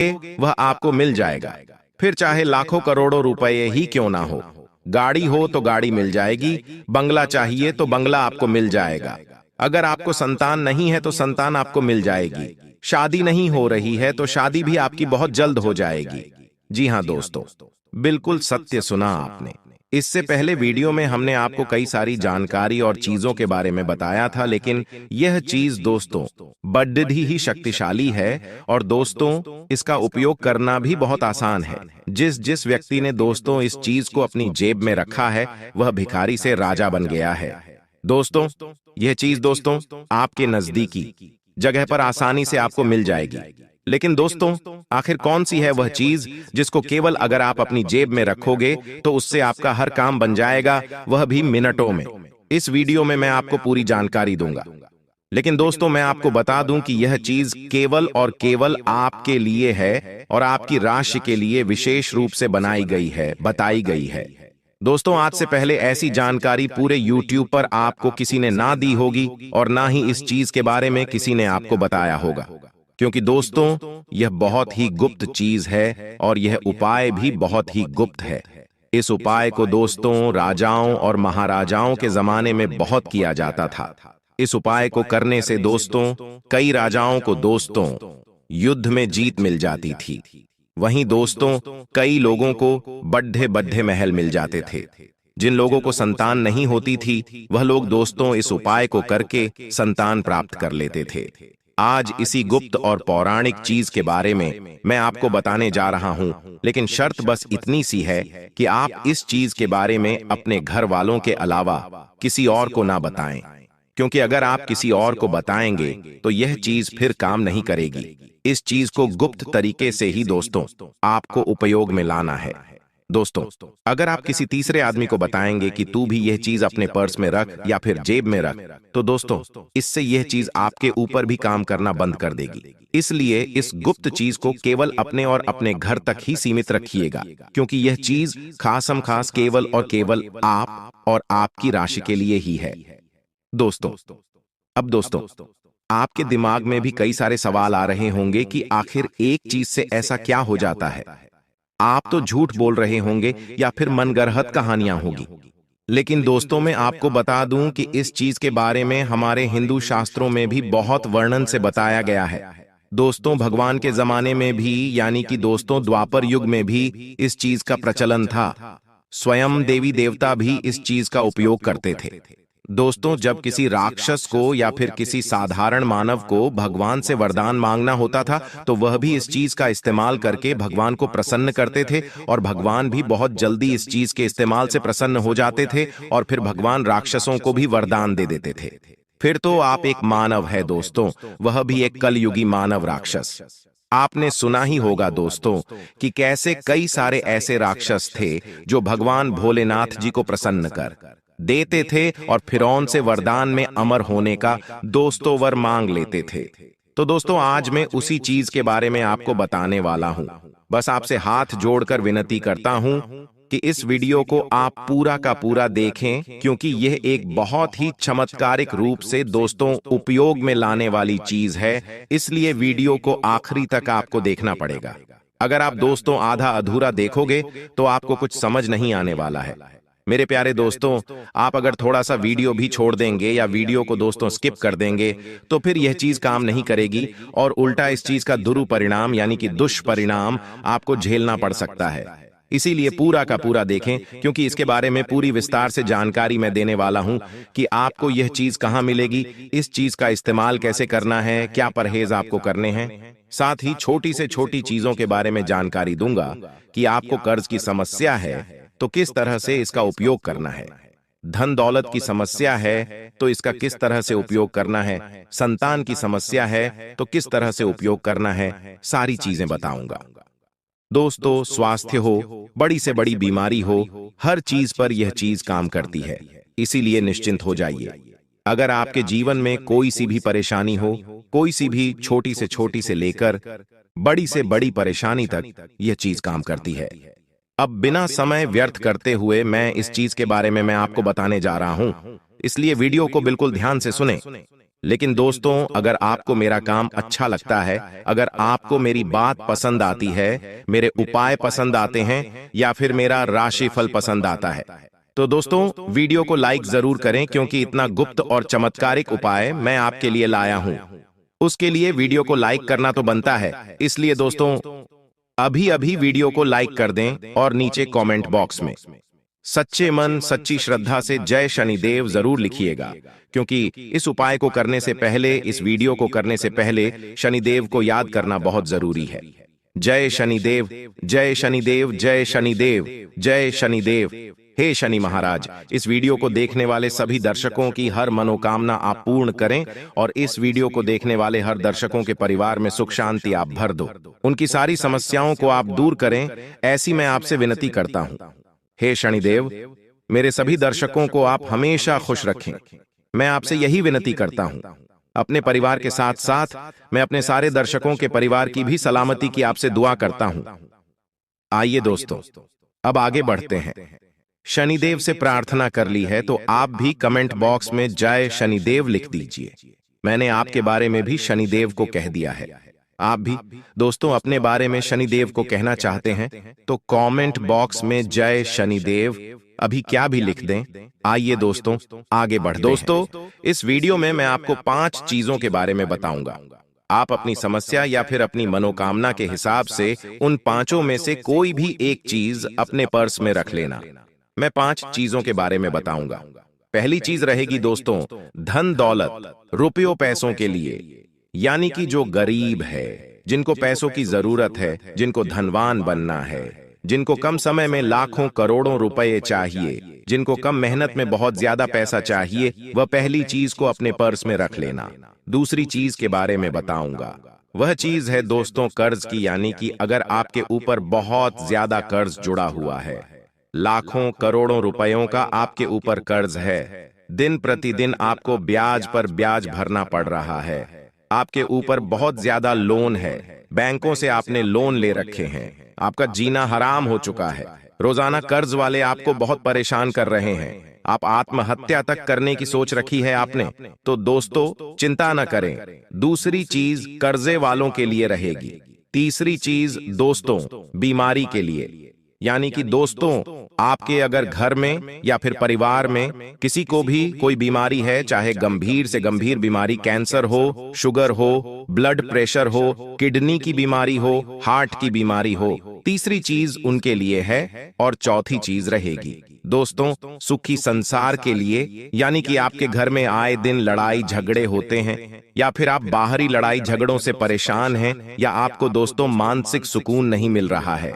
वह आपको मिल जाएगा। फिर चाहे लाखों करोड़ों रुपए ही क्यों ना हो, गाड़ी हो तो गाड़ी मिल जाएगी, बंगला चाहिए तो बंगला आपको मिल जाएगा। अगर आपको संतान नहीं है तो संतान आपको मिल जाएगी। शादी नहीं हो रही है तो शादी भी आपकी बहुत जल्द हो जाएगी। जी हाँ दोस्तों, बिल्कुल सत्य सुना आपने। इससे पहले वीडियो में हमने आपको कई सारी जानकारी और चीजों के बारे में बताया था, लेकिन यह चीज दोस्तों बड़ी ही शक्तिशाली है और दोस्तों इसका उपयोग करना भी बहुत आसान है। जिस जिस व्यक्ति ने दोस्तों इस चीज को अपनी जेब में रखा है वह भिखारी से राजा बन गया है। दोस्तों यह चीज दोस्तों आपके नजदीकी जगह पर आसानी से आपको मिल जाएगी। लेकिन दोस्तों आखिर कौन सी है वह चीज जिसको केवल अगर आप अपनी जेब में रखोगे तो उससे आपका हर काम बन जाएगा, वह भी मिनटों में। इस वीडियो में मैं आपको पूरी जानकारी दूंगा, लेकिन दोस्तों मैं आपको बता दूं कि यह चीज केवल और केवल आपके लिए है और आपकी राशि के लिए विशेष रूप से बनाई गई है, बताई गई है। दोस्तों आज से पहले ऐसी जानकारी पूरे YouTube पर आपको किसी ने ना दी होगी और ना ही इस चीज के बारे में किसी ने आपको बताया होगा, क्योंकि दोस्तों यह बहुत ही गुप्त चीज है और यह उपाय भी बहुत ही गुप्त है। इस उपाय को दोस्तों राजाओं और महाराजाओं के जमाने में बहुत किया जाता था। इस उपाय को करने से दोस्तों कई राजाओं को दोस्तों युद्ध में जीत मिल जाती थी। वहीं दोस्तों कई लोगों को बड़े बड़े महल मिल जाते थे। जिन लोगों को संतान नहीं होती थी वह लोग दोस्तों इस उपाय को करके संतान प्राप्त कर लेते थे। आज इसी गुप्त और पौराणिक चीज के बारे में मैं आपको बताने जा रहा हूं, लेकिन शर्त बस इतनी सी है कि आप इस चीज के बारे में अपने घर वालों के अलावा किसी और को ना बताएं, क्योंकि अगर आप किसी और को बताएंगे तो यह चीज फिर काम नहीं करेगी। इस चीज को गुप्त तरीके से ही दोस्तों आपको उपयोग में लाना है। दोस्तों अगर आप किसी तीसरे आदमी को बताएंगे कि तू भी यह चीज अपने पर्स में रख या फिर जेब में रख, तो दोस्तों इससे यह चीज आपके ऊपर भी काम करना बंद कर देगी। इसलिए इस गुप्त चीज को केवल अपने और अपने घर तक ही सीमित रखिएगा, क्योंकि यह चीज खासम खास केवल और केवल आप और आपकी राशि के लिए ही है। दोस्तों अब दोस्तों आपके दिमाग में भी कई सारे सवाल आ रहे होंगे कि आखिर एक चीज से ऐसा क्या हो जाता है। आप तो झूठ बोल रहे होंगे या फिर मनगढ़ंत कहानियां होगी, लेकिन दोस्तों मैं आपको बता दूं कि इस चीज के बारे में हमारे हिंदू शास्त्रों में भी बहुत वर्णन से बताया गया है। दोस्तों भगवान के जमाने में भी यानी कि दोस्तों द्वापर युग में भी इस चीज का प्रचलन था। स्वयं देवी देवता भी इस चीज का उपयोग करते थे। दोस्तों जब किसी राक्षस को या फिर किसी साधारण मानव को भगवान से वरदान मांगना होता था तो वह भी इस चीज का इस्तेमाल करके भगवान को प्रसन्न करते थे और भगवान भी बहुत जल्दी इस चीज के इस्तेमाल से प्रसन्न हो जाते थे और फिर भगवान राक्षसों को भी वरदान दे देते थे। फिर तो आप एक मानव है दोस्तों, वह भी एक कलयुगी मानव राक्षस। आपने सुना ही होगा दोस्तों कि कैसे कई सारे ऐसे राक्षस थे जो भगवान भोलेनाथ जी को प्रसन्न कर देते थे और फिरौन से वरदान में अमर होने का दोस्तों वर मांग लेते थे। तो दोस्तों आज मैं उसी चीज के बारे में आपको बताने वाला हूं। बस आपसे हाथ जोड़कर विनती करता हूं कि इस वीडियो को आप पूरा का पूरा देखें, क्योंकि यह एक बहुत ही चमत्कारिक रूप से दोस्तों उपयोग में लाने वाली चीज है। इसलिए वीडियो को आखिरी तक आपको देखना पड़ेगा। अगर आप दोस्तों आधा अधूरा देखोगे तो आपको कुछ समझ नहीं आने वाला है। मेरे प्यारे दोस्तों आप अगर थोड़ा सा वीडियो भी छोड़ देंगे या वीडियो को दोस्तों स्किप कर देंगे तो फिर यह चीज काम नहीं करेगी और उल्टा इस चीज का दुरुपरिणाम यानी कि दुष्परिणाम आपको झेलना पड़ सकता है। इसीलिए पूरा का पूरा देखें, क्योंकि इसके बारे में पूरी विस्तार से जानकारी मैं देने वाला हूं कि आपको यह चीज कहां मिलेगी, इस चीज का इस्तेमाल कैसे करना है, क्या परहेज आपको करने हैं। साथ ही छोटी से छोटी चीजों के बारे में जानकारी दूंगा कि आपको कर्ज की समस्या है तो किस तरह से इसका उपयोग करना है, धन दौलत की समस्या है तो इसका किस तरह से उपयोग करना है, संतान की समस्या है तो किस तरह से उपयोग करना है, सारी चीजें बताऊंगा। दोस्तों स्वास्थ्य हो, बड़ी से बड़ी बीमारी हो, हर चीज पर यह चीज काम करती है। इसीलिए निश्चिंत हो जाइए। अगर आपके जीवन में कोई सी भी परेशानी हो, कोई सी भी छोटी से लेकर बड़ी से बड़ी परेशानी तक यह चीज काम करती है। अब बिना समय व्यर्थ करते हुए मैं इस चीज के बारे में मैं आपको बताने जा रहा हूं, इसलिए वीडियो को बिल्कुल ध्यान से सुने। लेकिन दोस्तों, अगर आपको मेरा काम अच्छा लगता है, अगर आपको मेरी बात पसंद आती है, मेरे उपाय पसंद आते हैं या फिर मेरा राशिफल पसंद आता है, तो दोस्तों वीडियो को लाइक जरूर करें, क्योंकि इतना गुप्त और चमत्कारिक उपाय मैं आपके लिए लाया हूं। उसके लिए वीडियो को लाइक करना तो बनता है, इसलिए दोस्तों अभी अभी वीडियो को लाइक कर दें और नीचे कमेंट बॉक्स में सच्चे मन सच्ची श्रद्धा से जय शनिदेव जरूर लिखिएगा, क्योंकि इस उपाय को करने से पहले, इस वीडियो को करने से पहले शनिदेव को याद करना बहुत जरूरी है। जय शनिदेव, जय शनिदेव, जय शनिदेव, जय शनिदेव। हे शनि महाराज, इस वीडियो को देखने वाले सभी दर्शकों की हर मनोकामना आप पूर्ण करें और इस वीडियो को देखने वाले हर दर्शकों के परिवार में सुख शांति आप भर दो, उनकी सारी समस्याओं को आप दूर करें, ऐसी मैं आपसे विनती करता हूं। हे शनिदेव, मेरे सभी दर्शकों को आप हमेशा खुश रखें, मैं आपसे यही विनती करता हूं। अपने परिवार के साथ साथ मैं अपने सारे दर्शकों के परिवार की भी सलामती की आपसे दुआ करता हूं। आइए दोस्तों, अब आगे बढ़ते हैं। शनिदेव से प्रार्थना कर ली है तो आप भी कमेंट बॉक्स में जय शनिदेव लिख दीजिए। मैंने आपके बारे में भी शनिदेव को कह दिया है। आप भी दोस्तों अपने बारे में शनिदेव को कहना चाहते हैं तो कमेंट बॉक्स में जय शनिदेव अभी क्या भी लिख दें। आइए दोस्तों आगे बढ़ते हैं। दोस्तों, इस वीडियो में मैं आपको 5 चीजों के बारे में बताऊंगा। आप अपनी समस्या या फिर अपनी मनोकामना के हिसाब से उन 5 में से कोई भी एक चीज अपने पर्स में रख लेना। मैं 5 चीजों के बारे में बताऊंगा। पहली चीज रहेगी दोस्तों धन दौलत, रुपयों पैसों के लिए, यानी कि जो गरीब है, जिनको पैसों की जरूरत है, जिनको धनवान बनना है, जिनको कम समय में लाखों करोड़ों रुपए चाहिए, जिनको कम मेहनत में बहुत ज्यादा पैसा चाहिए, वह पहली चीज को अपने पर्स में रख लेना। दूसरी चीज के बारे में बताऊंगा, वह चीज है दोस्तों कर्ज की, यानी कि अगर आपके ऊपर बहुत ज्यादा कर्ज जुड़ा हुआ है, लाखों करोड़ों रुपयों का आपके ऊपर कर्ज है, दिन प्रतिदिन आपको ब्याज पर ब्याज भरना पड़ रहा है, आपके ऊपर बहुत ज्यादा लोन है, बैंकों से आपने लोन ले रखे हैं, आपका जीना हराम हो चुका है, रोजाना कर्ज वाले आपको बहुत परेशान कर रहे हैं, आप आत्महत्या तक करने की सोच रखी है आपने, तो दोस्तों चिंता न करें, दूसरी चीज कर्जे वालों के लिए रहेगी। तीसरी चीज दोस्तों बीमारी के लिए, यानी कि दोस्तों आपके अगर घर में या फिर परिवार में किसी को भी कोई बीमारी है, चाहे गंभीर से गंभीर बीमारी, कैंसर हो, शुगर हो, ब्लड प्रेशर हो, किडनी की बीमारी हो, हार्ट की बीमारी हो, तीसरी चीज उनके लिए है। और चौथी चीज रहेगी दोस्तों सुखी संसार के लिए, यानी कि आपके घर में आए दिन लड़ाई झगड़े होते हैं या फिर आप बाहरी लड़ाई झगड़ों से परेशान हैं, या आपको दोस्तों मानसिक सुकून नहीं मिल रहा है,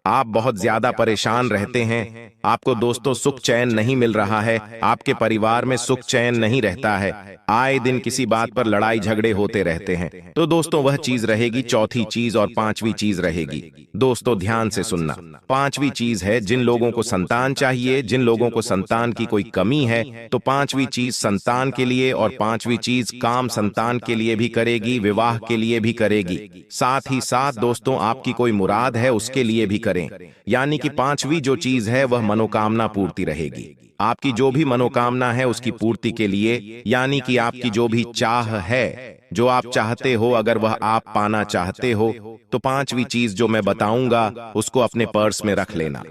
आप बहुत ज्यादा परेशान रहते हैं, आपको दोस्तों सुख चैन नहीं मिल रहा है, आपके परिवार में सुख चैन नहीं रहता है, आए दिन किसी बात पर लड़ाई झगड़े होते रहते हैं, तो दोस्तों वह चीज रहेगी चौथी चीज। और पांचवी चीज रहेगी दोस्तों, ध्यान से सुनना, पांचवी चीज है जिन लोगों को संतान चाहिए, जिन लोगों को संतान की कोई कमी है, तो पांचवी चीज संतान के लिए, और पांचवी चीज काम संतान के लिए भी करेगी, विवाह के लिए भी करेगी, साथ ही साथ दोस्तों आपकी कोई मुराद है उसके लिए भी करें। यानी कि पांचवी जो चीज है वह मनोकामना पूर्ति रहेगी। आपकी जो भी मनोकामना है उसकी पूर्ति के लिए, यानी कि आपकी जो भी चाह है, जो आप चाहते हो, अगर वह आप पाना चाहते हो, तो पांचवी चीज जो मैं बताऊंगा उसको अपने पर्स में रख लेना।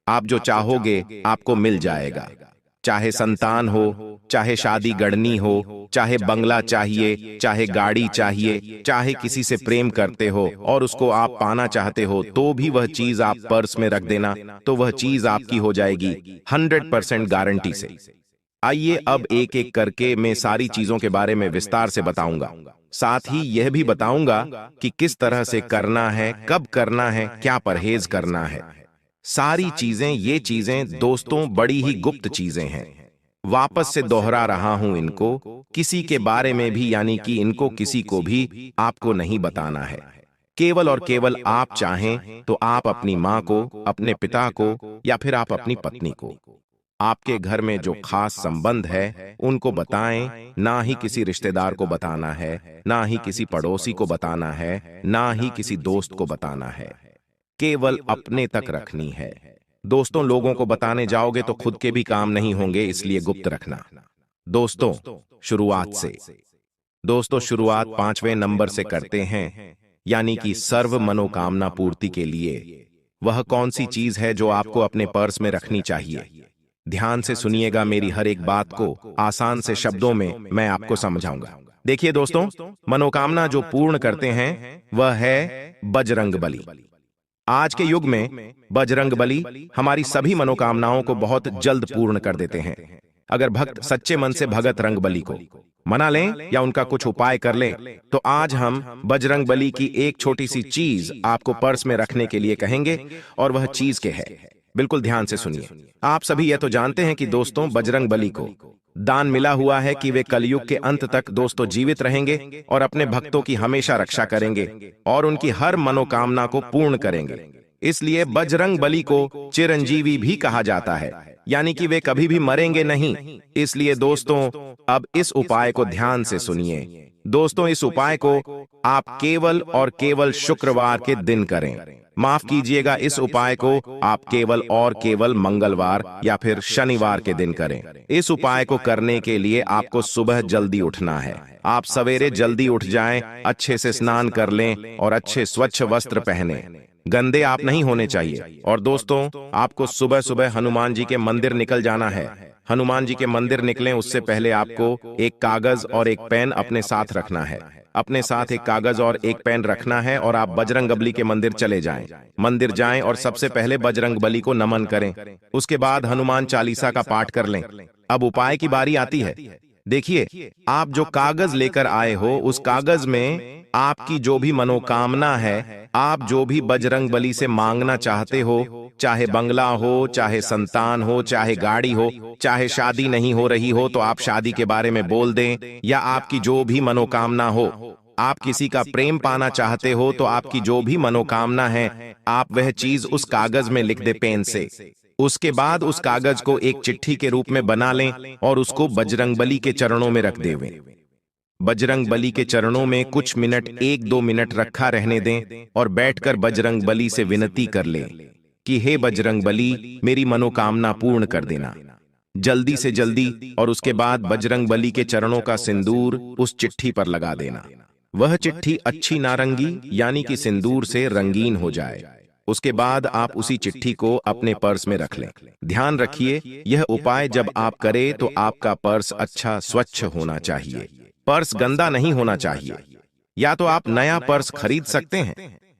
आप जो चाहोगे आपको मिल जाएगा, चाहे संतान हो, चाहे शादी गढ़नी हो, चाहे बंगला चाहिए, चाहे गाड़ी चाहिए, चाहे किसी से प्रेम करते हो और उसको आप पाना चाहते हो, तो भी वह चीज आप पर्स में रख देना, तो वह चीज आपकी हो जाएगी 100% गारंटी से। आइए अब एक एक करके मैं सारी चीजों के बारे में विस्तार से बताऊंगा, साथ ही यह भी बताऊंगा कि किस तरह से करना है, कब करना है, क्या परहेज करना है। सारी चीजें, ये चीजें दोस्तों बड़ी ही गुप्त चीजें हैं। वापस से दोहरा रहा हूं इनको, किसी के बारे में भी, यानी कि इनको किसी को भी आपको नहीं बताना है। केवल और केवल आप चाहें तो आप अपनी माँ को, अपने पिता को, या फिर आप अपनी पत्नी को, आपके घर में जो खास संबंध है उनको बताएं, ना ही किसी रिश्तेदार को बताना है, ना ही किसी पड़ोसी को बताना है, ना ही किसी दोस्त को बताना है, केवल अपने तक रखनी है। दोस्तों लोगों को बताने जाओगे तो खुद के भी काम नहीं होंगे, इसलिए गुप्त रखना। दोस्तों शुरुआत से दोस्तों शुरुआत 5वें नंबर से करते हैं, यानी कि सर्व मनोकामना पूर्ति के लिए। वह कौन सी चीज है जो आपको अपने पर्स में रखनी चाहिए? ध्यान से सुनिएगा मेरी हर एक बात को, आसान से शब्दों में मैं आपको समझाऊंगा। देखिए दोस्तों, मनोकामना जो पूर्ण करते हैं वह है बजरंगबली। आज के युग में बजरंगबली हमारी सभी मनोकामनाओं को बहुत जल्द पूर्ण कर देते हैं। अगर भक्त सच्चे मन से भगत रंगबली को मना लें या उनका कुछ उपाय कर लें, तो आज हम बजरंगबली की एक छोटी सी चीज आपको पर्स में रखने के लिए कहेंगे, और वह चीज क्या है, बिल्कुल ध्यान से सुनिए। आप सभी यह तो जानते हैं कि दोस्तों बजरंगबली को दान मिला हुआ है कि वे कलयुग के अंत तक दोस्तों जीवित रहेंगे और अपने भक्तों की हमेशा रक्षा करेंगे और उनकी हर मनोकामना को पूर्ण करेंगे। इसलिए बजरंगबली को चिरंजीवी भी कहा जाता है, यानी कि वे कभी भी मरेंगे नहीं। इसलिए दोस्तों अब इस उपाय को ध्यान से सुनिए। दोस्तों इस उपाय को आप केवल और केवल शुक्रवार के दिन करें। माफ कीजिएगा, इस उपाय को आप केवल और केवल मंगलवार या फिर शनिवार के दिन करें। इस उपाय को करने के लिए आपको सुबह जल्दी उठना है। आप सवेरे जल्दी उठ जाएं, अच्छे से स्नान कर लें और अच्छे स्वच्छ वस्त्र पहने। गंदे आप नहीं होने चाहिए। और दोस्तों आपको सुबह सुबह हनुमान जी के मंदिर निकल जाना है। हनुमान जी के मंदिर निकलें उससे पहले आपको एक कागज और एक पेन अपने साथ रखना है। अपने साथ एक कागज और एक पेन रखना है और आप बजरंगबली के मंदिर चले जाएं। मंदिर जाएं और सबसे पहले बजरंगबली को नमन करें। उसके बाद हनुमान चालीसा का पाठ कर लें। अब उपाय की बारी आती है। देखिए, आप जो कागज लेकर आए हो उस कागज में आपकी जो भी मनोकामना है, आप जो भी बजरंगबली से मांगना चाहते हो, चाहे बंगला हो, चाहे संतान हो, चाहे गाड़ी हो, चाहे शादी नहीं हो रही हो तो आप शादी के बारे में बोल दें, या आपकी जो भी मनोकामना हो, आप किसी का प्रेम पाना चाहते हो तो आपकी जो भी मनोकामना है आप वह चीज उस कागज में लिख दे पेन से। उसके बाद उस कागज को एक चिट्ठी के रूप में बना लें और उसको बजरंगबली के चरणों में रख देवें। बजरंगबली के चरणों में कुछ मिनट, 1-2 मिनट रखा रहने दें और बैठकर बजरंगबली से विनती कर लें कि हे बजरंगबली, मेरी मनोकामना पूर्ण कर देना जल्दी से जल्दी। और उसके बाद बजरंगबली के चरणों का सिंदूर उस चिट्ठी पर लगा देना। वह चिट्ठी अच्छी नारंगी यानी कि सिंदूर से रंगीन हो जाए। उसके बाद आप उसी चिट्ठी को अपने पर्स में रख लें। ध्यान रखिए, यह उपाय जब आप करें तो आपका पर्स अच्छा स्वच्छ होना चाहिए। पर्स गंदा नहीं होना चाहिए। या तो आप नया पर्स खरीद सकते हैं,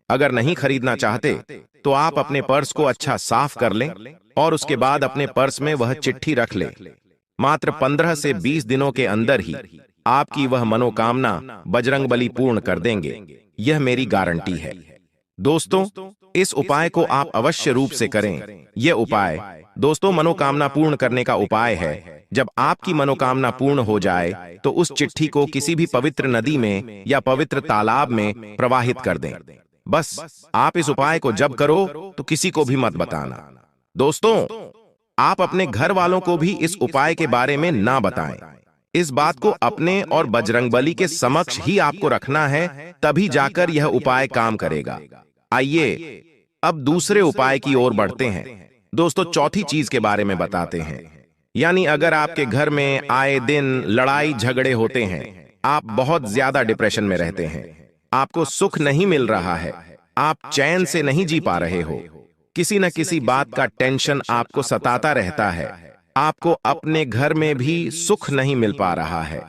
अगर नहीं खरीदना चाहते तो आप अपने पर्स को अच्छा साफ कर लें और उसके बाद अपने पर्स में वह चिट्ठी रख लें। मात्र 15 से 20 दिनों के अंदर ही आपकी वह मनोकामना बजरंगबली पूर्ण कर देंगे। यह मेरी गारंटी है। दोस्तों इस उपाय को आप अवश्य रूप से करें। यह उपाय दोस्तों मनोकामना पूर्ण करने का उपाय है। जब आपकी मनोकामना पूर्ण हो जाए तो उस चिट्ठी को किसी भी पवित्र नदी में या पवित्र तालाब में प्रवाहित कर दें। बस आप इस उपाय को जब करो तो किसी को भी मत बताना। दोस्तों आप अपने घर वालों को भी इस उपाय के बारे में ना बताएं। इस बात को अपने और बजरंगबली के समक्ष ही आपको रखना है, तभी जाकर यह उपाय काम करेगा। आइए अब दूसरे उपाय की ओर बढ़ते हैं। दोस्तों चौथी चीज के बारे में बताते हैं। यानी अगर आपके घर में आए दिन लड़ाई झगड़े होते हैं, आप बहुत ज्यादा डिप्रेशन में रहते हैं, आपको सुख नहीं मिल रहा है, आप चैन से नहीं जी पा रहे हो, किसी न किसी बात का टेंशन आपको सताता रहता है, आपको अपने घर में भी सुख नहीं मिल पा रहा है,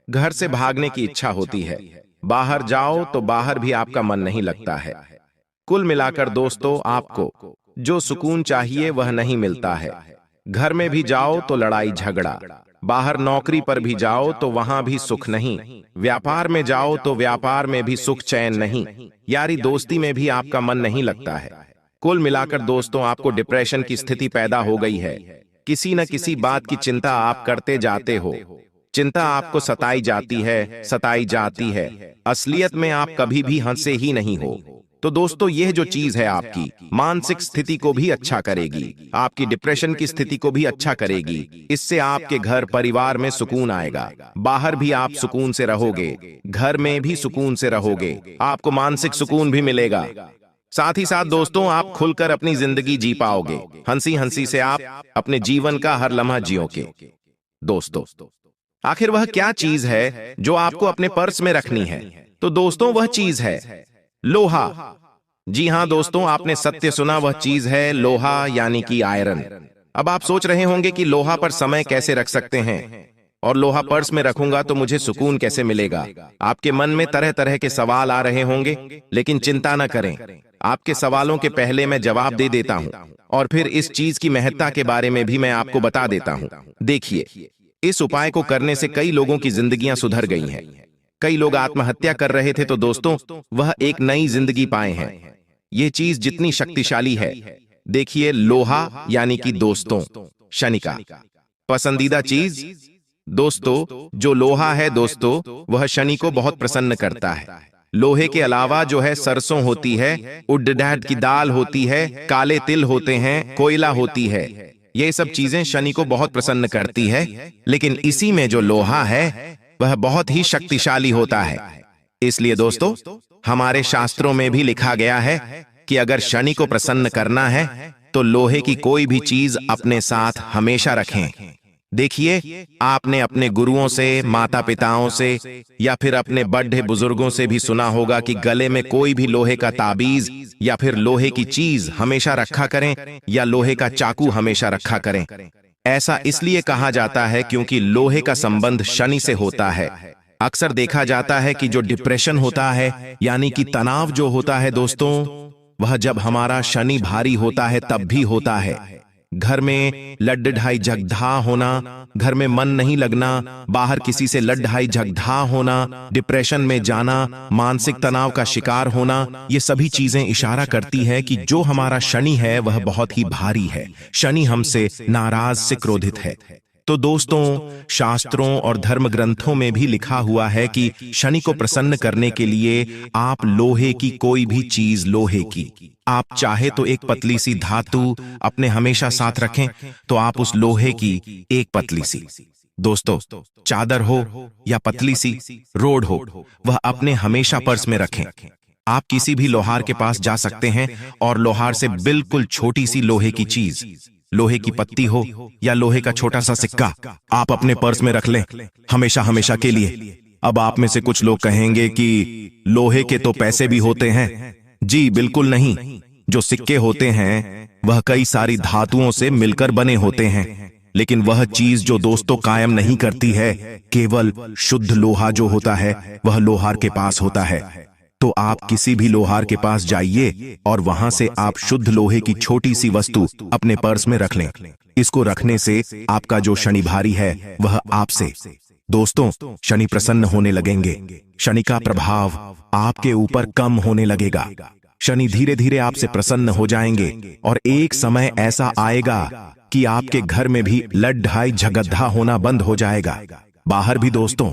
घर से भागने की इच्छा होती है, बाहर जाओ तो बाहर भी आपका मन नहीं लगता है। कुल मिलाकर दोस्तों आपको जो सुकून चाहिए वह नहीं मिलता है। घर में भी जाओ तो लड़ाई झगड़ा, बाहर नौकरी पर भी जाओ तो वहां भी सुख नहीं, व्यापार में जाओ तो व्यापार में भी सुख चैन नहीं, यारी दोस्ती में भी आपका मन नहीं लगता है। कुल मिलाकर दोस्तों आपको डिप्रेशन की स्थिति पैदा हो गई है। किसी न किसी बात की चिंता आप करते जाते हो, चिंता आपको सताई जाती है, सताई जाती है। असलियत में आप कभी भी हंसे ही नहीं हो। तो दोस्तों यह जो चीज है आपकी मानसिक स्थिति को भी अच्छा करेगी, आपकी डिप्रेशन की स्थिति को भी अच्छा करेगी। इससे आपके घर परिवार में सुकून आएगा, बाहर भी आप सुकून से रहोगे, घर में भी सुकून से रहोगे, आपको मानसिक सुकून भी मिलेगा। साथ ही साथ दोस्तों आप खुलकर अपनी जिंदगी जी पाओगे, हंसी हंसी से आप अपने जीवन का हर लम्हा जियोगे। दोस्तों आखिर वह क्या चीज है जो आपको अपने पर्स में रखनी है? तो दोस्तों वह चीज है लोहा। जी हां दोस्तों, आपने सत्य सुना, वह चीज है लोहा, यानी कि आयरन। अब आप सोच रहे होंगे कि लोहा पर समय कैसे रख सकते हैं और लोहा पर्स में रखूंगा तो मुझे सुकून कैसे मिलेगा। आपके मन में तरह तरह के सवाल आ रहे होंगे, लेकिन चिंता न करें, आपके सवालों के पहले मैं जवाब दे देता हूं और फिर इस चीज की महत्ता के बारे में भी मैं आपको बता देता हूं। देखिए, इस उपाय को करने से कई लोगों की जिंदगियां सुधर गई हैं। कई लोग आत्महत्या कर रहे थे तो दोस्तों वह एक नई जिंदगी पाए हैं। ये चीज जितनी शक्तिशाली है, देखिए लोहा यानी कि दोस्तों शनि का पसंदीदा चीज। दोस्तों जो लोहा है दोस्तों, वह शनि को बहुत प्रसन्न करता है। लोहे के अलावा जो है सरसों होती है, उड़द की दाल होती है, काले तिल होते हैं, कोयला होती है, ये सब चीजें शनि को बहुत प्रसन्न करती है। लेकिन इसी में जो लोहा है वह बहुत ही शक्तिशाली होता है। इसलिए दोस्तों हमारे शास्त्रों में भी लिखा गया है कि अगर शनि को प्रसन्न करना है तो लोहे की कोई भी चीज अपने साथ हमेशा रखें। देखिए, आपने अपने गुरुओं से, माता पिताओं से या फिर अपने बड़े बुजुर्गों से भी सुना होगा कि गले में कोई भी लोहे का ताबीज या फिर लोहे की चीज हमेशा रखा करें या लोहे का चाकू हमेशा रखा करें। ऐसा इसलिए कहा जाता है क्योंकि लोहे का संबंध शनि से होता है। अक्सर देखा जाता है कि जो डिप्रेशन होता है यानी कि तनाव जो होता है दोस्तों, वह जब हमारा शनि भारी होता है तब भी होता है। घर में लड्ढाई झगड़ा होना, घर में मन नहीं लगना, बाहर किसी से लड्ढाई झगड़ा होना, डिप्रेशन में जाना, मानसिक तनाव का शिकार होना, ये सभी चीजें इशारा करती है कि जो हमारा शनि है वह बहुत ही भारी है। शनि हमसे नाराज से क्रोधित है। तो दोस्तों शास्त्रों और धर्म ग्रंथों में भी लिखा हुआ है कि शनि को प्रसन्न करने के लिए आप लोहे की कोई भी चीज, लोहे की आप चाहे तो एक पतली सी धातु अपने हमेशा साथ रखें, तो आप उस लोहे की एक पतली सी दोस्तों चादर हो या पतली सी रोड हो, वह अपने हमेशा पर्स में रखें। आप किसी भी लोहार के पास जा सकते हैं और लोहार से बिल्कुल छोटी सी लोहे की चीज, लोहे की पत्ती हो या लोहे का छोटा सा सिक्का आप अपने पर्स में रख लें हमेशा हमेशा के लिए। अब आप में से कुछ लोग कहेंगे कि लोहे के तो पैसे भी होते हैं। जी बिल्कुल नहीं, जो सिक्के होते हैं वह कई सारी धातुओं से मिलकर बने होते हैं, लेकिन वह चीज जो दोस्तों कायम नहीं करती है, केवल शुद्ध लोहा जो होता है वह लोहार के पास होता है। तो आप किसी भी लोहार के पास जाइए और वहां से आप शुद्ध लोहे की छोटी सी वस्तु अपने पर्स में रख लें। इसको रखने से आपका जो शनि भारी है वह आपसे दोस्तों शनि प्रसन्न होने लगेंगे। शनि का प्रभाव आपके ऊपर कम होने लगेगा। शनि धीरे धीरे आपसे प्रसन्न हो जाएंगे और एक समय ऐसा आएगा कि आपके घर में भी लड्ढाई झगड़ा होना बंद हो जाएगा। बाहर भी दोस्तों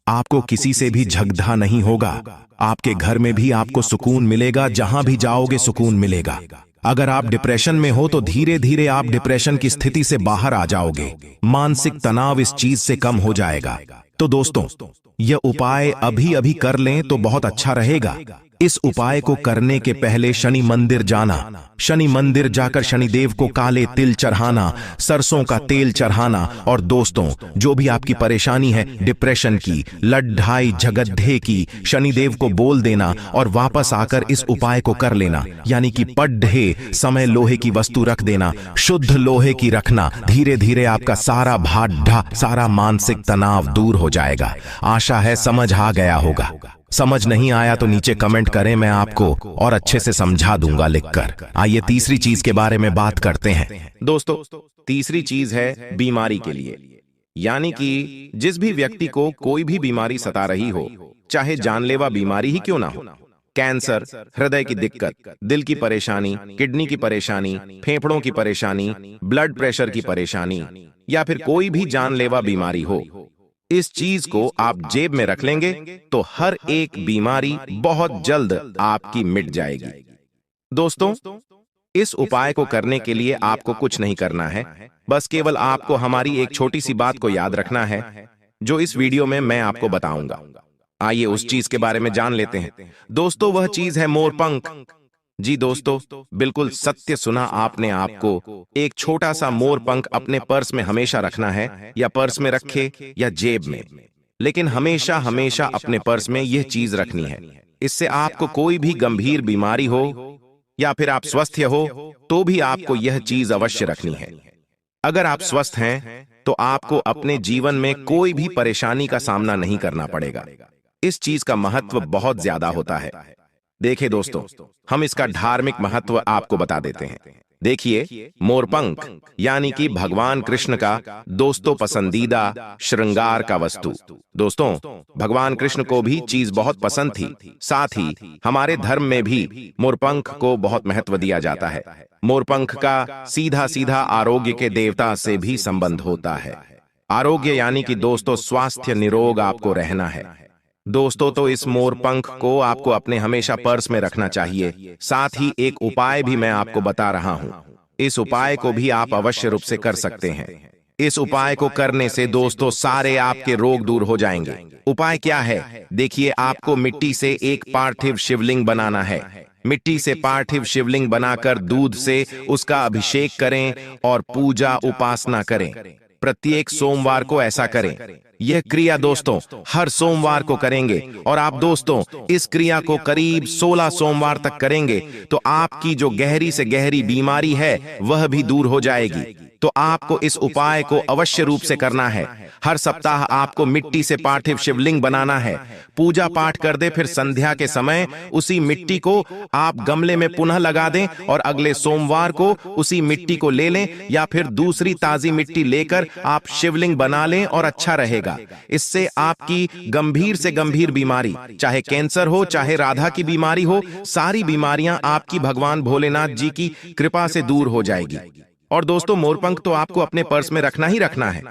आपको किसी से भी झगड़ा नहीं होगा। आपके घर में भी आपको सुकून मिलेगा, जहां भी जाओगे सुकून मिलेगा। अगर आप डिप्रेशन में हो तो धीरे धीरे आप डिप्रेशन की स्थिति से बाहर आ जाओगे। मानसिक तनाव इस चीज से कम हो जाएगा। तो दोस्तों यह उपाय अभी अभी कर लें तो बहुत अच्छा रहेगा। इस उपाय को करने के पहले शनि मंदिर जाना, शनि मंदिर जाकर शनिदेव को काले तिल चढ़ाना, सरसों का तेल चढ़ाना और दोस्तों जो भी आपकी परेशानी है डिप्रेशन की, लड्ढाई झगड़े की, शनिदेव को बोल देना और वापस आकर इस उपाय को कर लेना। यानी कि पढ़े समय लोहे की वस्तु रख देना, शुद्ध लोहे की रखना। धीरे धीरे आपका सारा भाड्ढा, सारा मानसिक तनाव दूर हो जाएगा। आशा है समझ आ गया होगा। समझ नहीं आया तो नीचे कमेंट करें, मैं आपको और अच्छे से समझा दूंगा लिखकर। आइए तीसरी चीज के बारे में बात करते हैं। दोस्तों तीसरी चीज है बीमारी के लिए, यानी कि जिस भी व्यक्ति को कोई भी बीमारी सता रही हो, चाहे जानलेवा बीमारी ही क्यों ना हो, कैंसर, हृदय की दिक्कत, दिल की परेशानी, किडनी की परेशानी, फेफड़ों की परेशानी, ब्लड प्रेशर की परेशानी या फिर कोई भी जानलेवा बीमारी हो, इस चीज को आप जेब में रख लेंगे तो हर एक बीमारी बहुत जल्द आपकी मिट जाएगी। दोस्तों इस उपाय को करने के लिए आपको कुछ नहीं करना है, बस केवल आपको हमारी एक छोटी सी बात को याद रखना है जो इस वीडियो में मैं आपको बताऊंगा। आइए उस चीज के बारे में जान लेते हैं। दोस्तों वह चीज है मोरपंख। जी दोस्तों, बिल्कुल सत्य सुना आपने। आपको एक छोटा सा मोर पंख अपने पर्स में हमेशा रखना है, या पर्स में रखे या जेब में, लेकिन हमेशा हमेशा अपने पर्स में यह चीज रखनी है। इससे आपको कोई भी गंभीर बीमारी हो या फिर आप स्वस्थ हो, तो भी आपको यह चीज अवश्य रखनी है। अगर आप स्वस्थ हैं तो आपको अपने जीवन में कोई भी परेशानी का सामना नहीं करना पड़ेगा। इस चीज का महत्व बहुत ज्यादा होता है। देखिए दोस्तों, हम इसका धार्मिक महत्व आपको बता देते हैं। देखिए, मोरपंख यानी कि भगवान कृष्ण का दोस्तों पसंदीदा श्रृंगार का वस्तु। दोस्तों, भगवान कृष्ण को भी चीज बहुत पसंद थी। साथ ही हमारे धर्म में भी मोरपंख को बहुत महत्व दिया जाता है। मोरपंख का सीधा सीधा आरोग्य के देवता से भी संबंध होता है। आरोग्य यानी कि दोस्तों स्वास्थ्य निरोग आपको रहना है। दोस्तों, तो इस मोर पंख को आपको अपने हमेशा पर्स में रखना चाहिए। साथ ही एक उपाय भी मैं आपको बता रहा हूं। इस उपाय को भी आप अवश्य रूप से कर सकते हैं। इस उपाय को करने से दोस्तों सारे आपके रोग दूर हो जाएंगे। उपाय क्या है? देखिए, आपको मिट्टी से एक पार्थिव शिवलिंग बनाना है। मिट्टी से पार्थिव शिवलिंग बनाकर दूध से उसका अभिषेक करें और पूजा उपासना करें। प्रत्येक सोमवार को ऐसा करें। यह क्रिया दोस्तों हर सोमवार को करेंगे और आप दोस्तों इस क्रिया को करीब 16 सोमवार तक करेंगे तो आपकी जो गहरी से गहरी बीमारी है वह भी दूर हो जाएगी। तो आपको इस उपाय को अवश्य रूप से करना है। हर सप्ताह आपको मिट्टी से पार्थिव शिवलिंग बनाना है। पूजा पाठ कर दे, फिर संध्या के समय उसी मिट्टी को आप गमले में पुनः लगा दें और अगले सोमवार को उसी मिट्टी को ले लें या फिर दूसरी ताजी मिट्टी लेकर आप शिवलिंग बना लें और अच्छा रहेगा। इससे आपकी गंभीर से गंभीर बीमारी, चाहे कैंसर हो चाहे राधा की बीमारी हो, सारी बीमारियां आपकी भगवान भोलेनाथ जी की कृपा से दूर हो जाएगी। और दोस्तों, मोरपंख तो आपको अपने पर्स में रखना ही रखना है।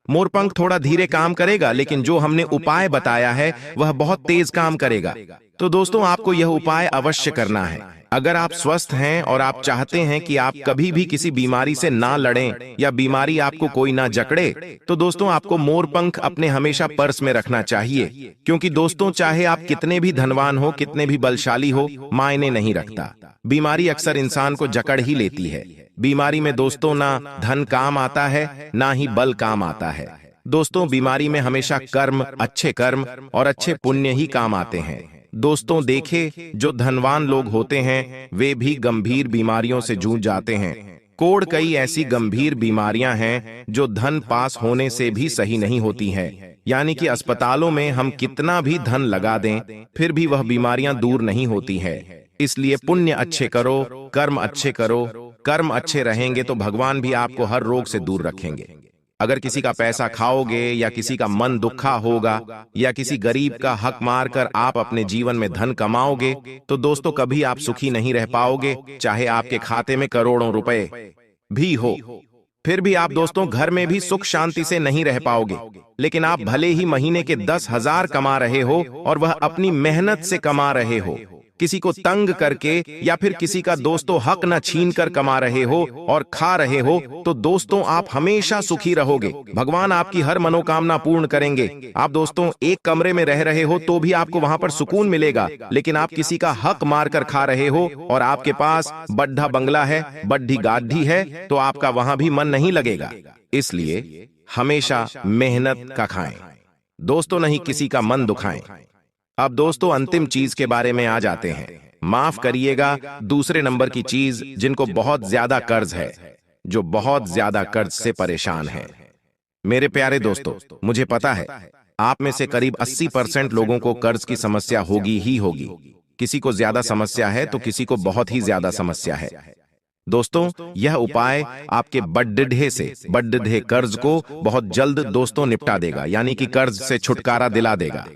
मोरपंख थोड़ा धीरे काम करेगा, लेकिन जो हमने उपाय बताया है वह बहुत तेज काम करेगा। तो दोस्तों, आपको यह उपाय अवश्य करना है। अगर आप स्वस्थ हैं और आप चाहते हैं कि आप कभी भी किसी बीमारी से ना लड़ें या बीमारी आपको कोई ना जकड़े, तो दोस्तों आपको मोरपंख अपने हमेशा पर्स में रखना चाहिए। क्योंकि दोस्तों, चाहे आप कितने भी धनवान हो, कितने भी बलशाली हो, मायने नहीं रखता। बीमारी अक्सर इंसान को जकड़ ही लेती है। बीमारी में दोस्तों ना धन काम आता है, ना ही बल काम आता है। दोस्तों, बीमारी में हमेशा कर्म, अच्छे कर्म और अच्छे पुण्य ही काम आते हैं। दोस्तों देखे, जो धनवान लोग होते हैं वे भी गंभीर बीमारियों से जूझ जाते हैं। कोड़ कई ऐसी गंभीर बीमारियां हैं जो धन पास होने से भी सही नहीं होती हैं। यानी कि अस्पतालों में हम कितना भी धन लगा दें फिर भी वह बीमारियां दूर नहीं होती है। इसलिए पुण्य अच्छे करो, कर्म अच्छे करो। कर्म अच्छे रहेंगे तो भगवान भी आपको हर रोग से दूर रखेंगे। अगर किसी का पैसा खाओगे या किसी का मन दुखा होगा या किसी गरीब का हक मारकर आप अपने जीवन में धन कमाओगे, तो दोस्तों कभी आप सुखी नहीं रह पाओगे। चाहे आपके खाते में करोड़ों रुपए भी हो, फिर भी आप दोस्तों घर में भी सुख शांति से नहीं रह पाओगे। लेकिन आप भले ही महीने के 10,000 कमा रहे हो और वह अपनी मेहनत से कमा रहे हो, किसी को तंग करके या फिर किसी का दोस्तों हक न छीन कर कमा रहे हो और खा रहे हो, तो दोस्तों आप हमेशा सुखी रहोगे। भगवान आपकी हर मनोकामना पूर्ण करेंगे। आप दोस्तों एक कमरे में रह रहे हो तो भी आपको वहां पर सुकून मिलेगा, लेकिन आप किसी का हक मारकर खा रहे हो और आपके पास बड्ढा बंगला है, बड्ढी गाड़ी है, तो आपका वहां भी मन नहीं लगेगा। इसलिए हमेशा मेहनत का खाएं दोस्तों, नहीं किसी का मन दुखाएं। अब दोस्तों अंतिम चीज के बारे में आ जाते हैं। माफ करिएगा, दूसरे नंबर की चीज जिनको बहुत ज्यादा कर्ज है, जो बहुत ज्यादा कर्ज से परेशान है। मेरे प्यारे दोस्तों, मुझे पता है आप में से करीब 80% लोगों को कर्ज की समस्या होगी ही होगी। किसी को ज्यादा समस्या है तो किसी को बहुत ही ज्यादा समस्या है। दोस्तों यह उपाय आपके बड्ढे कर्ज को बहुत जल्द दोस्तों निपटा देगा, यानी कि कर्ज से छुटकारा दिला देगा।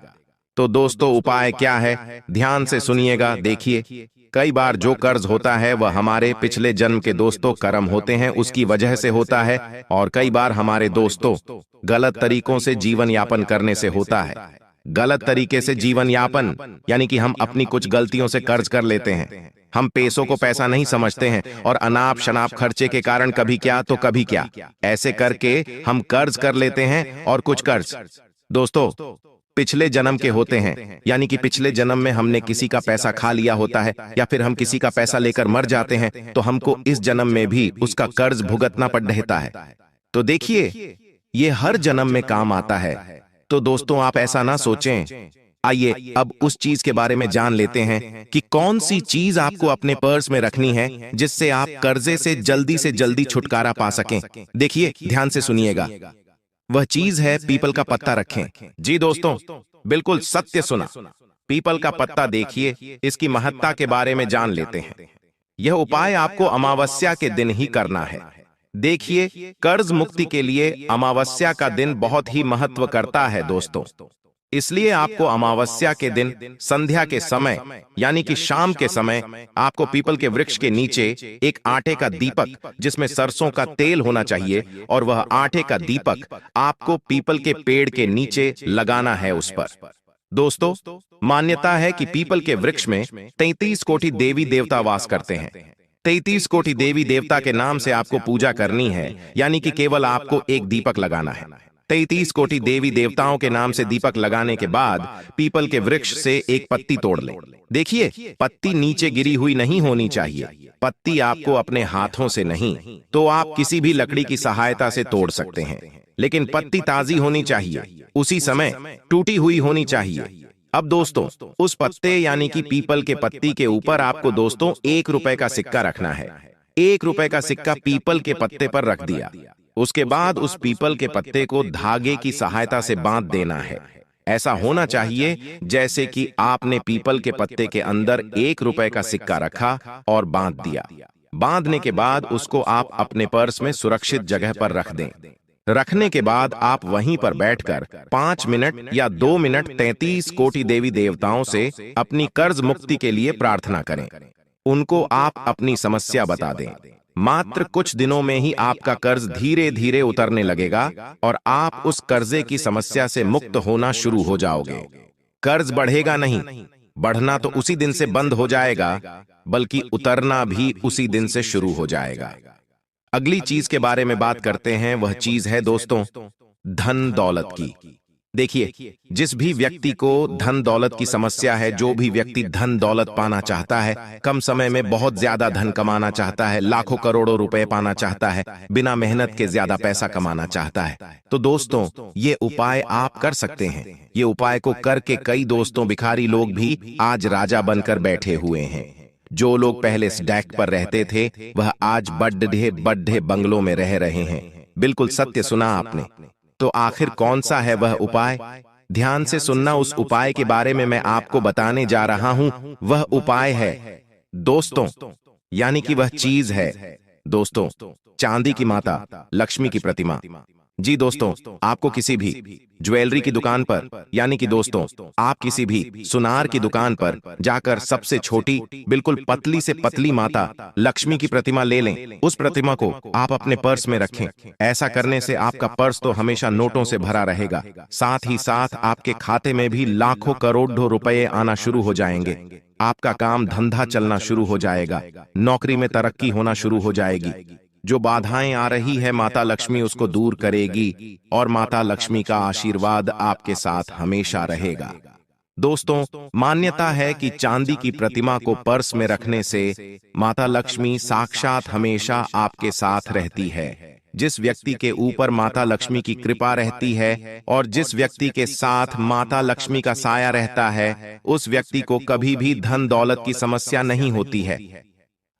तो दोस्तों उपाय क्या है, ध्यान से सुनिएगा। देखिए, कई बार जो कर्ज होता है वह हमारे पिछले जन्म के दोस्तों कर्म होते हैं, उसकी वजह से होता है। और कई बार हमारे दोस्तों गलत तरीकों से जीवन यापन करने से होता है। गलत तरीके से जीवन यापन यानी कि हम अपनी कुछ गलतियों से कर्ज कर लेते हैं। हम पैसों को पैसा नहीं समझते हैं और अनाप शनाप खर्चे के कारण कभी क्या तो कभी क्या, ऐसे करके हम कर्ज कर लेते हैं। और कुछ कर्ज दोस्तों पिछले जन्म के होते हैं, यानी कि पिछले जन्म में हमने किसी का पैसा खा लिया होता है या फिर हम किसी का पैसा लेकर मर जाते हैं तो हमको इस जन्म में भी उसका कर्ज भुगतना पड़ रहता है। तो देखिए, ये हर जन्म में काम आता है। तो दोस्तों, आप ऐसा ना सोचें। आइए अब उस चीज के बारे में जान लेते हैं कि कौन सी चीज आपको अपने पर्स में रखनी है जिससे आप कर्जे से जल्दी छुटकारा पा सकें। देखिए, ध्यान से सुनिएगा। वह चीज है पीपल का पत्ता रखें। जी दोस्तों, बिल्कुल सत्य सुना। पीपल का पत्ता देखिए, इसकी महत्ता के बारे में जान लेते हैं। यह उपाय आपको अमावस्या के दिन ही करना है। देखिए, कर्ज मुक्ति के लिए अमावस्या का दिन बहुत ही महत्व करता है दोस्तों। इसलिए आपको अमावस्या के दिन संध्या के समय, यानी कि शाम के समय, आपको पीपल के वृक्ष के नीचे एक आटे का दीपक जिसमें सरसों का तेल होना चाहिए, और वह आटे का दीपक आपको पीपल के पेड़ के नीचे लगाना है उस पर। दोस्तों, मान्यता है कि पीपल के वृक्ष में 33 कोटि देवी देवता वास करते हैं। 33 कोटि देवी देवता के नाम से आपको पूजा करनी है, यानी कि केवल आपको एक दीपक लगाना है। 33 कोटि देवी देवताओं के नाम से दीपक लगाने के बाद पीपल के वृक्ष से एक पत्ती तोड़ लें। देखिए, पत्ती नीचे गिरी हुई नहीं होनी चाहिए। पत्ती आपको अपने हाथों से नहीं तो आप किसी भी लकड़ी की सहायता से तोड़ सकते हैं, लेकिन पत्ती ताजी होनी चाहिए, उसी समय टूटी हुई होनी चाहिए। अब दोस्तों, उस पत्ते यानी कि पीपल के पत्ती के ऊपर आपको दोस्तों 1 रुपए का सिक्का रखना है। 1 रुपए का सिक्का पीपल के पत्ते पर रख दिया। उसके बाद उस पीपल के पत्ते को धागे की सहायता से बांध देना है। ऐसा होना चाहिए जैसे कि आपने पीपल के पत्ते के अंदर 1 रुपए का सिक्का रखा और बांध दिया। बांधने के बाद उसको आप अपने पर्स में सुरक्षित जगह पर रख दें। रखने के बाद आप वहीं पर बैठकर 5 मिनट या 2 मिनट 33 कोटि देवी देवताओं से अपनी कर्ज मुक्ति के लिए प्रार्थना करें। उनको आप अपनी समस्या बता दें। मात्र कुछ दिनों में ही आपका कर्ज धीरे धीरे उतरने लगेगा और आप उस कर्जे की समस्या से मुक्त होना शुरू हो जाओगे। कर्ज बढ़ेगा नहीं, बढ़ना तो उसी दिन से बंद हो जाएगा, बल्कि उतरना भी उसी दिन से शुरू हो जाएगा। अगली चीज के बारे में बात करते हैं। वह चीज है दोस्तों धन दौलत की। देखिए, जिस भी व्यक्ति को धन दौलत की समस्या है, जो भी व्यक्ति धन दौलत पाना चाहता है, कम समय में बहुत ज्यादा धन कमाना चाहता है, लाखों करोड़ों रुपए पाना चाहता है, बिना मेहनत के ज्यादा पैसा कमाना चाहता है, तो दोस्तों ये उपाय आप कर सकते हैं। ये उपाय को करके कई दोस्तों भिखारी लोग भी आज राजा बनकर बैठे हुए हैं। जो लोग पहले स्टैक पर रहते थे, वह आज बड़े बंगलों में रह रहे हैं। बिल्कुल सत्य सुना आपने। तो आखिर कौन सा है वह उपाय? ध्यान से सुनना। उस उपाय के बारे में मैं आपको बताने जा रहा हूं। वह उपाय है दोस्तों, यानी कि वह चीज है दोस्तों, चांदी की माता लक्ष्मी की प्रतिमा। जी दोस्तों, आपको किसी भी ज्वेलरी की दुकान पर, यानी कि दोस्तों आप किसी भी सुनार की दुकान पर जाकर सबसे छोटी, बिल्कुल पतली से पतली माता लक्ष्मी की प्रतिमा ले लें। उस प्रतिमा को आप अपने पर्स में रखें। ऐसा करने से आपका पर्स तो हमेशा नोटों से भरा रहेगा, साथ ही साथ आपके खाते में भी लाखों करोड़ों रुपए आना शुरू हो जाएंगे। आपका काम धंधा चलना शुरू हो जाएगा, नौकरी में तरक्की होना शुरू हो जाएगी। जो बाधाएं आ रही है, माता लक्ष्मी उसको दूर करेगी और माता लक्ष्मी का आशीर्वाद आपके साथ हमेशा रहेगा। दोस्तों, मान्यता है कि चांदी की प्रतिमा को पर्स में रखने से माता लक्ष्मी साक्षात हमेशा आपके साथ रहती है। जिस व्यक्ति के ऊपर माता लक्ष्मी की कृपा रहती है और जिस व्यक्ति के साथ माता लक्ष्मी का साया रहता है, उस व्यक्ति को कभी भी धन दौलत की समस्या नहीं होती है।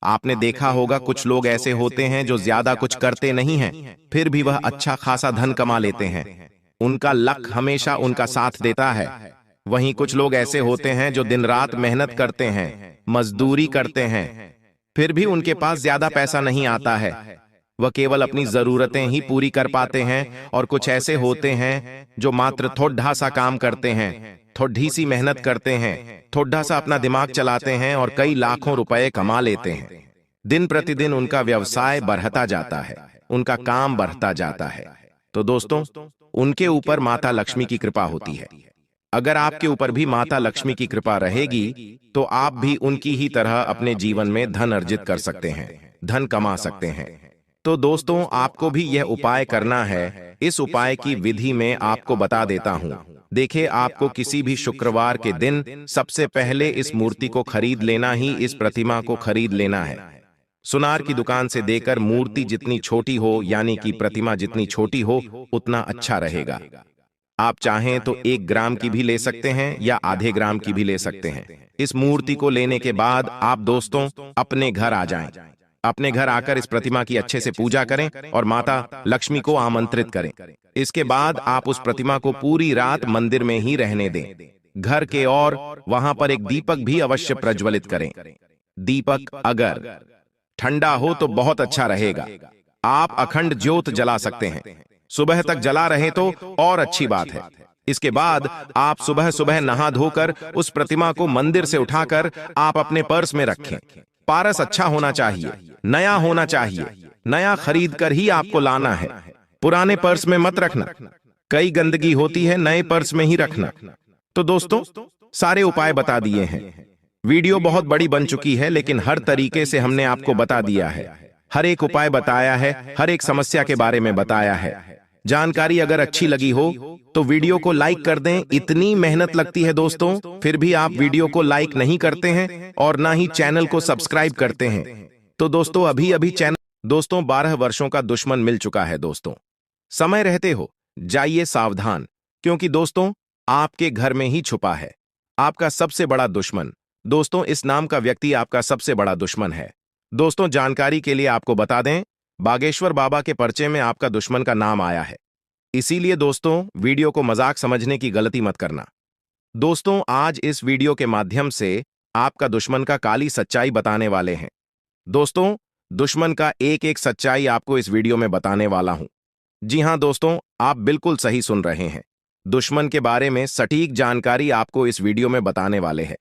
आपने देखा होगा, कुछ लोग ऐसे होते हैं जो ज्यादा कुछ करते नहीं हैं, फिर भी वह अच्छा खासा धन कमा लेते हैं। उनका लक हमेशा उनका साथ देता है। वहीं कुछ लोग ऐसे होते हैं जो दिन रात मेहनत करते हैं, मजदूरी करते हैं, फिर भी उनके पास ज्यादा पैसा नहीं आता है। वह केवल अपनी जरूरतें ही पूरी कर पाते हैं। और कुछ ऐसे होते हैं जो मात्र थोड़ा सा काम करते हैं, थोड़ी सी मेहनत करते हैं, थोड़ा सा अपना दिमाग चलाते हैं और कई लाखों रुपए कमा लेते हैं। दिन प्रतिदिन उनका व्यवसाय बढ़ता जाता है, उनका काम बढ़ता जाता है। तो दोस्तों, उनके ऊपर माता लक्ष्मी की कृपा होती है। अगर आपके ऊपर भी माता लक्ष्मी की कृपा रहेगी तो आप भी उनकी ही तरह अपने जीवन में धन अर्जित कर सकते हैं, धन कमा सकते हैं। तो दोस्तों आपको भी यह उपाय करना है। इस उपाय की विधि में आपको बता देता हूं। देखिए, आपको किसी भी शुक्रवार के दिन सबसे पहले इस मूर्ति को खरीद लेना ही, इस प्रतिमा को खरीद लेना है। सुनार की दुकान से देकर मूर्ति जितनी छोटी हो, यानी कि प्रतिमा जितनी छोटी हो, उतना अच्छा रहेगा। आप चाहें तो 1 ग्राम की भी ले सकते हैं या आधे ग्राम की भी ले सकते हैं। इस मूर्ति को लेने के बाद आप दोस्तों अपने घर आ जाएं। अपने घर आकर इस प्रतिमा की अच्छे से पूजा करें और माता लक्ष्मी को आमंत्रित करें। इसके बाद आप उस प्रतिमा को पूरी रात मंदिर में ही रहने दें। घर के और वहां पर एक दीपक भी अवश्य प्रज्वलित करें। दीपक अगर ठंडा हो तो बहुत अच्छा रहेगा। आप अखंड ज्योत जला सकते हैं। सुबह तक जला रहे तो और अच्छी बात है। इसके बाद आप सुबह सुबह नहा धोकर उस प्रतिमा को मंदिर से उठाकर आप अपने पर्स में रखें। पारस अच्छा होना चाहिए, नया होना चाहिए। नया खरीद कर ही आपको लाना है, पुराने पर्स में मत रखना। कई गंदगी होती है, नए पर्स में ही रखना। तो दोस्तों सारे उपाय बता दिए हैं। वीडियो बहुत बड़ी बन चुकी है, लेकिन हर तरीके से हमने आपको बता दिया है। हर एक उपाय बताया है, हर एक समस्या के बारे में बताया है। जानकारी अगर अच्छी लगी हो तो वीडियो को लाइक कर दें। इतनी मेहनत लगती है दोस्तों, फिर भी आप वीडियो को लाइक नहीं करते हैं और ना ही चैनल को सब्सक्राइब करते हैं। तो दोस्तों अभी अभी चैनल दोस्तों 12 वर्षों का दुश्मन मिल चुका है। दोस्तों समय रहते हो जाइए सावधान, क्योंकि दोस्तों आपके घर में ही छुपा है आपका सबसे बड़ा दुश्मन। दोस्तों इस नाम का व्यक्ति आपका सबसे बड़ा दुश्मन है। दोस्तों जानकारी के लिए आपको बता दें, बागेश्वर बाबा के पर्चे में आपका दुश्मन का नाम आया है। इसीलिए दोस्तों वीडियो को मजाक समझने की गलती मत करना। दोस्तों आज इस वीडियो के माध्यम से आपका दुश्मन का काली सच्चाई बताने वाले हैं। दोस्तों दुश्मन का एक एक सच्चाई आपको इस वीडियो में बताने वाला हूं। जी हां दोस्तों, आप बिल्कुल सही सुन रहे हैं। दुश्मन के बारे में सटीक जानकारी आपको इस वीडियो में बताने वाले हैं।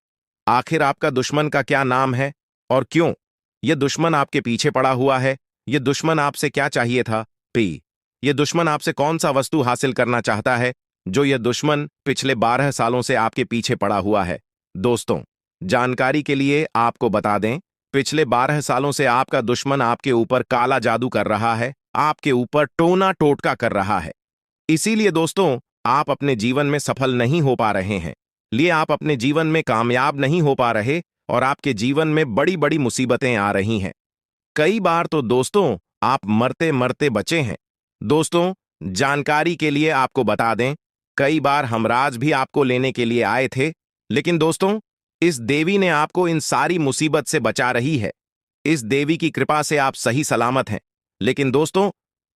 आखिर आपका दुश्मन का क्या नाम है और क्यों यह दुश्मन आपके पीछे पड़ा हुआ है? यह दुश्मन आपसे क्या चाहिए था? यह दुश्मन आपसे कौन सा वस्तु हासिल करना चाहता है जो यह दुश्मन पिछले 12 सालों से आपके पीछे पड़ा हुआ है? दोस्तों जानकारी के लिए आपको बता दें, पिछले 12 सालों से आपका दुश्मन आपके ऊपर काला जादू कर रहा है, आपके ऊपर टोना टोटका कर रहा है। इसीलिए दोस्तों आप अपने जीवन में सफल नहीं हो पा रहे हैं, लिए आप अपने जीवन में कामयाब नहीं हो पा रहे और आपके जीवन में बड़ी बड़ी मुसीबतें आ रही हैं। कई बार तो दोस्तों आप मरते मरते बचे हैं। दोस्तों जानकारी के लिए आपको बता दें, कई बार हमराज भी आपको लेने के लिए आए थे, लेकिन दोस्तों इस देवी ने आपको इन सारी मुसीबत से बचा रही है। इस देवी की कृपा से आप सही सलामत हैं। लेकिन दोस्तों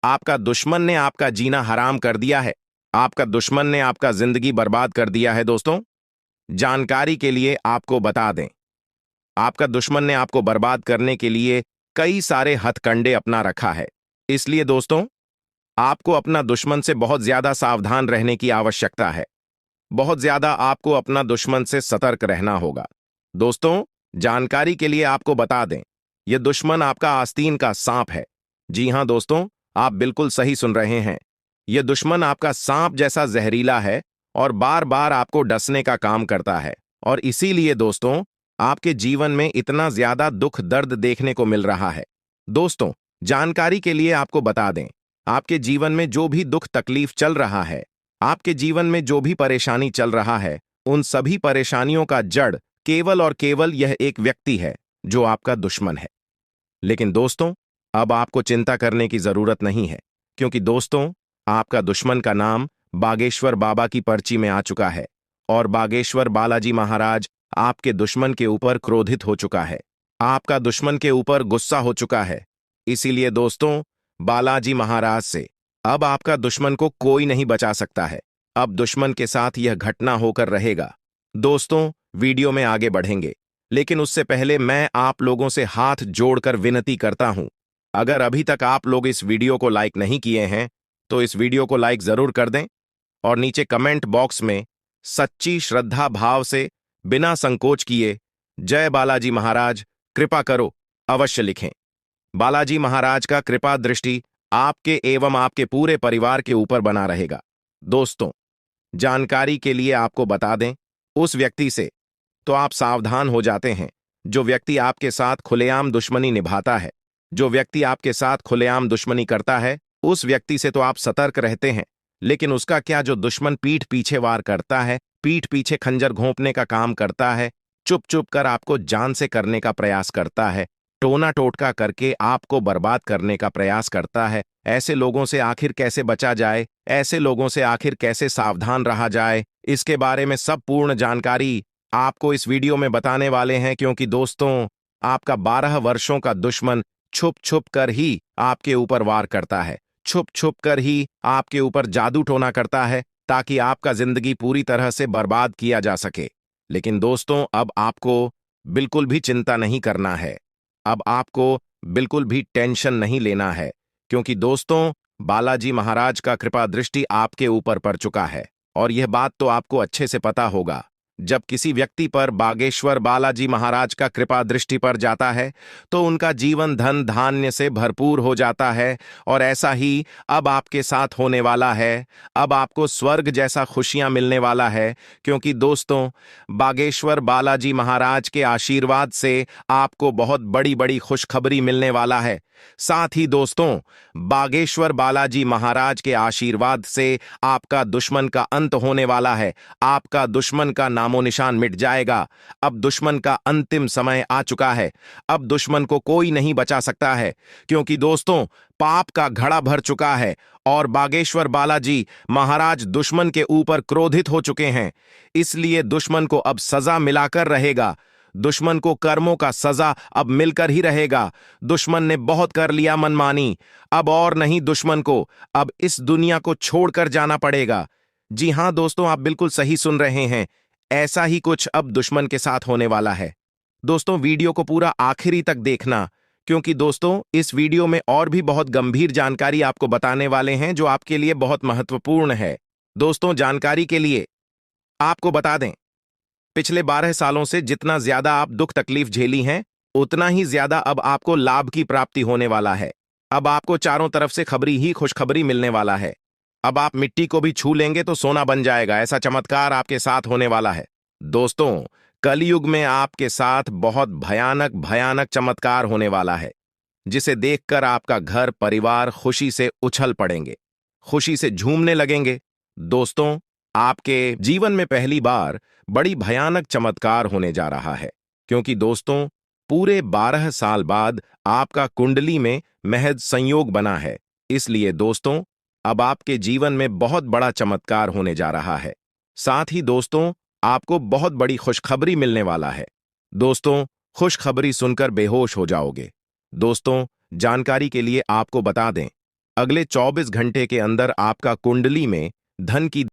आपका दुश्मन ने आपका जीना हराम कर दिया है। आपका दुश्मन ने आपका जिंदगी बर्बाद कर दिया है। दोस्तों जानकारी के लिए आपको बता दें, आपका दुश्मन ने आपको बर्बाद करने के लिए कई सारे हथकंडे अपना रखा है। इसलिए दोस्तों आपको अपना दुश्मन से बहुत ज्यादा सावधान रहने की आवश्यकता है। बहुत ज्यादा आपको अपना दुश्मन से सतर्क रहना होगा। दोस्तों जानकारी के लिए आपको बता दें, यह दुश्मन आपका आस्तीन का सांप है। जी हां दोस्तों, आप बिल्कुल सही सुन रहे हैं। यह दुश्मन आपका सांप जैसा जहरीला है और बार बार आपको डसने का काम करता है। और इसीलिए दोस्तों आपके जीवन में इतना ज्यादा दुख दर्द देखने को मिल रहा है। दोस्तों जानकारी के लिए आपको बता दें, आपके जीवन में जो भी दुख तकलीफ चल रहा है, आपके जीवन में जो भी परेशानी चल रहा है, उन सभी परेशानियों का जड़ केवल और केवल यह एक व्यक्ति है जो आपका दुश्मन है। लेकिन दोस्तों अब आपको चिंता करने की जरूरत नहीं है, क्योंकि दोस्तों आपका दुश्मन का नाम बागेश्वर बाबा की पर्ची में आ चुका है और बागेश्वर बालाजी महाराज आपके दुश्मन के ऊपर क्रोधित हो चुका है। आपका दुश्मन के ऊपर गुस्सा हो चुका है। इसीलिए दोस्तों बालाजी महाराज से अब आपका दुश्मन को कोई नहीं बचा सकता है। अब दुश्मन के साथ यह घटना होकर रहेगा। दोस्तों वीडियो में आगे बढ़ेंगे, लेकिन उससे पहले मैं आप लोगों से हाथ जोड़कर विनती करता हूं, अगर अभी तक आप लोग इस वीडियो को लाइक नहीं किए हैं तो इस वीडियो को लाइक जरूर कर दें और नीचे कमेंट बॉक्स में सच्ची श्रद्धा भाव से बिना संकोच किए जय बालाजी महाराज कृपा करो अवश्य लिखें। बालाजी महाराज का कृपा दृष्टि आपके एवं आपके पूरे परिवार के ऊपर बना रहेगा। दोस्तों जानकारी के लिए आपको बता दें, उस व्यक्ति से तो आप सावधान हो जाते हैं जो व्यक्ति आपके साथ खुलेआम दुश्मनी निभाता है, जो व्यक्ति आपके साथ खुलेआम दुश्मनी करता है, उस व्यक्ति से तो आप सतर्क रहते हैं, लेकिन उसका क्या जो दुश्मन पीठ पीछे वार करता है, पीठ पीछे खंजर घोंपने का काम करता है, चुप चुप कर आपको जान से करने का प्रयास करता है, टोना टोटका करके आपको बर्बाद करने का प्रयास करता है, ऐसे लोगों से आखिर कैसे बचा जाए, ऐसे लोगों से आखिर कैसे सावधान रहा जाए, इसके बारे में सब पूर्ण जानकारी आपको इस वीडियो में बताने वाले हैं। क्योंकि दोस्तों, आपका 12 वर्षों का दुश्मन छुप छुप कर ही आपके ऊपर वार करता है, छुप छुप कर ही आपके ऊपर जादू टोना करता है, ताकि आपका जिंदगी पूरी तरह से बर्बाद किया जा सके। लेकिन दोस्तों, अब आपको बिल्कुल भी चिंता नहीं करना है, अब आपको बिल्कुल भी टेंशन नहीं लेना है, क्योंकि दोस्तों, बालाजी महाराज का कृपा दृष्टि आपके ऊपर पड़ चुका है। और यह बात तो आपको अच्छे से पता होगा, जब किसी व्यक्ति पर बागेश्वर बालाजी महाराज का कृपा दृष्टि पर जाता है तो उनका जीवन धन धान्य से भरपूर हो जाता है। और ऐसा ही अब आपके साथ होने वाला है। अब आपको स्वर्ग जैसा खुशियां मिलने वाला है, क्योंकि दोस्तों, बागेश्वर बालाजी महाराज के आशीर्वाद से आपको बहुत बड़ी बड़ी खुशखबरी मिलने वाला है। साथ ही दोस्तों, बागेश्वर बालाजी महाराज के आशीर्वाद से आपका दुश्मन का अंत होने वाला है। आपका दुश्मन का नामो निशान मिट जाएगा। अब दुश्मन का अंतिम समय आ चुका है। अब दुश्मन को कोई नहीं बचा सकता है, क्योंकि दोस्तों, पाप का घड़ा भर चुका है और बागेश्वर बालाजी महाराज दुश्मन के ऊपर क्रोधित हो चुके हैं। इसलिए दुश्मन को अब सजा मिलाकर रहेगा। दुश्मन को कर्मों का सजा अब मिलकर ही रहेगा। दुश्मन ने बहुत कर लिया मनमानी, अब और नहीं दुश्मन को अब इस दुनिया को छोड़कर जाना पड़ेगा। जी हां दोस्तों, आप बिल्कुल सही सुन रहे हैं, ऐसा ही कुछ अब दुश्मन के साथ होने वाला है। दोस्तों, वीडियो को पूरा आखिरी तक देखना, क्योंकि दोस्तों, इस वीडियो में और भी बहुत गंभीर जानकारी आपको बताने वाले हैं जो आपके लिए बहुत महत्वपूर्ण है। दोस्तों, जानकारी के लिए आपको बता दें, पिछले 12 सालों से जितना ज्यादा आप दुख तकलीफ झेली हैं, उतना ही ज्यादा अब आपको लाभ की प्राप्ति होने वाला है। अब आपको चारों तरफ से खबरी ही खुशखबरी मिलने वाला है। अब आप मिट्टी को भी छू लेंगे तो सोना बन जाएगा, ऐसा चमत्कार आपके साथ होने वाला है। दोस्तों, कलयुग में आपके साथ बहुत भयानक भयानक चमत्कार होने वाला है, जिसे देखकर आपका घर परिवार खुशी से उछल पड़ेंगे, खुशी से झूमने लगेंगे। दोस्तों, आपके जीवन में पहली बार बड़ी भयानक चमत्कार होने जा रहा है, क्योंकि दोस्तों, पूरे 12 साल बाद आपका कुंडली में महज संयोग बना है। इसलिए दोस्तों, अब आपके जीवन में बहुत बड़ा चमत्कार होने जा रहा है। साथ ही दोस्तों, आपको बहुत बड़ी खुशखबरी मिलने वाला है। दोस्तों, खुशखबरी सुनकर बेहोश हो जाओगे। दोस्तों, जानकारी के लिए आपको बता दें, अगले 24 घंटे के अंदर आपका कुंडली में धन की